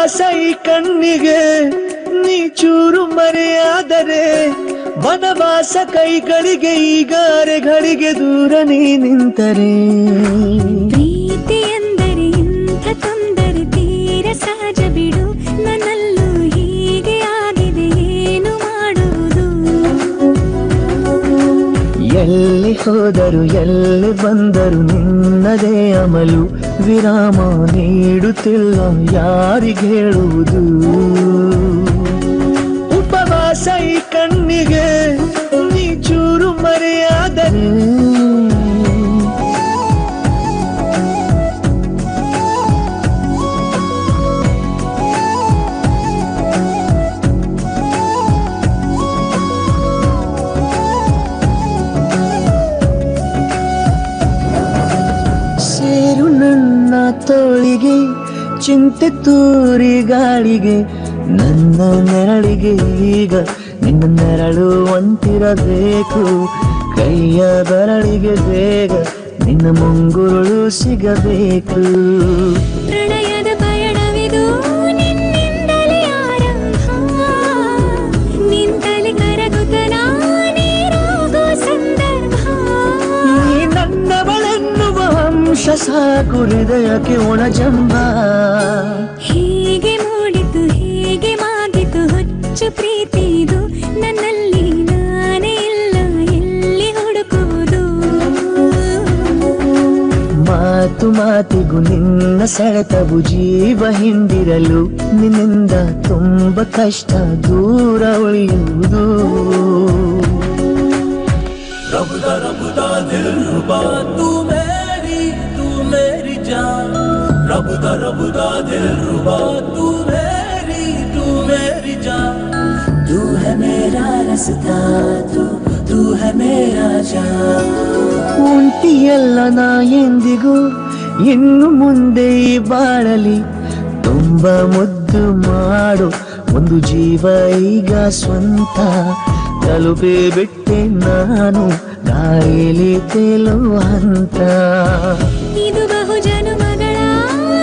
ಉಪವಾಸ ಈ ಕಣ್ಣಿಗೆ ನೀ ಚೂರು ಮರೆಯಾದರೆ ವನವಾಸ ಕೈಗಳಿಗೆ ಈಗಾರೆಗಳಿಗೆ ದೂರ ನೀ ನಿಂತರೆ ಪ್ರೀತಿ ಎಂದರೆ ಇಂಥ ತೊಂದರೆ ತೀರ ಸಹಜ ಬಿಡು ನನ್ನಲ್ಲೂ ಹೀಗೆ ಆಗಿದೆ ಏನು ಮಾಡುವುದು ಎಲ್ಲಿ ಹೋದರು ಎಲ್ಲಿ ಬಂದರು ನಿನ್ನದೇ ಅಮಲು ವಿರಾಮ ನೀಡುತ್ತಿಲ್ಲ ಯಾರಿಗೆ ಹೇಳುವುದು ಉಪವಾಸ ಈ ಕಣ್ಣಿಗೆ ನೀ ಚೂರು ಮರೆಯಾದರೆ ಸೇರು ನನ್ನ ತೋಳಿಗೆ ಚಿಂತೆ ತೂರಿ ಗಾಳಿಗೆ ನನ್ನ ನೆರಳಿಗೆ ಈಗ ನಿನ್ನ ನೆರಳು ಒಂಟಿರಬೇಕು ಕೈಯ ಬೆರಳಿಗೆ ಬೇಗ ನಿನ್ನ ಮುಂಗುರುಳು ಸಿಗಬೇಕು ಪ್ರಣಯದ ಪಯಣವಿದು ನಿನ್ನಿಂದಲೇ ಆರಂಭ ನಿಂತಲೇ ಕರಗುತ್ತ ನಾನೇರಾಗೋ ಸಂದರ್ಭ ನೀ ನನ್ನವಳೆನ್ನುವ ಅಂಶ ಸಾಕು ಹೃದಯಕ್ಕೆ ಒಣಜಂಬ ಹೀಗೆ ಮೂಡಿತು ಹೀಗೆ ಮಾಗಿತು ಹುಚ್ಚು ಪ್ರೀತಿದು ನನ್ನಲ್ಲಿ ನಾನೇ ಇಲ್ಲ ಎಲ್ಲಿ ಹುಡುಕುವುದು ಮಾತು ಮಾತಿಗೂ ನಿನ್ನ ಸೆಳೆತವು ಜೀವ ಹಿಂದಿರಲು ನಿನ್ನಿಂದ ತುಂಬ ಕಷ್ಟ ದೂರ ಉಳಿಯುವುದು रबुदा दिल रुबा तू मेरी जान रबुदा दिल रुबा तू मेरी जान तू है मेरा रास्ता तू है मेरा जान ಉಂಟಿಯಲ್ಲ ನಾ ಎಂದಿಗೂ ಇನ್ನು ಮುಂದೆ ಈ ಬಾಳಲಿ ತುಂಬ ಮುದ್ದು ಮಾಡು ಒಂದು ಜೀವ ಈಗ ಸ್ವಂತ ತಲುಪೇ ಬಿಟ್ಟೆ ನಾನು ದಾರಿಲಿ ತೇಲುವಂತ ಇದು ಬಹು ಜನುಮಗಳ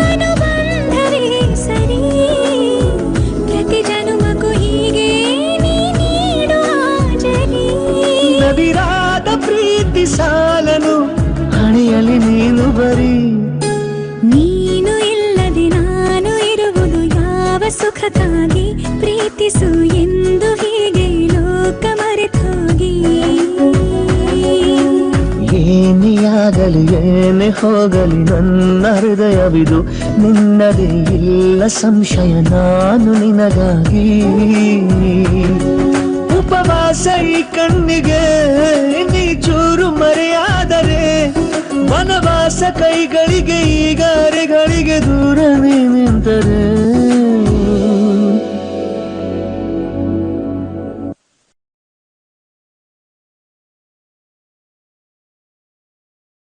ಅನುಬಂಧವೇ ಸರಿ ಪ್ರತಿ ಜನುಮಕ್ಕೂ ಹೀಗೆ ನೀ ನೀಡುವ ಜರಿ ನವಿರಾದ ಪ್ರೀತಿ ಸಾಲನು ಹಣೆಯಲ್ಲಿ ನೀನು ಬರೀ ನೀನು ಇಲ್ಲದೆ ನಾನು ಇರುವುದು ಯಾವ ಸುಖಕ್ಕಾಗಿ ಪ್ರೀತಿಸು ಎಂದು ಹೀಗೆ ಲೋಕ ಮರೆತೋಗಿ ಏನೇ ಆಗಲಿ ಏನೇ ಹೋಗಲಿ ನನ್ನ ಹೃದಯವಿದು ನಿನ್ನದೇ ಇಲ್ಲ ಸಂಶಯ ನಾನು ನಿನಗಾಗಿ ಉಪವಾಸ ಈ ಕಣ್ಣಿಗೆ ನೀ ಚೂರು ಮರೆಯಾದರೆ ವನವಾಸ ಕೈಗಳಿಗೆ ಈಗಾರೆಗಳಿಗೆ ದೂರ ನೀ ನಿಂತರೆ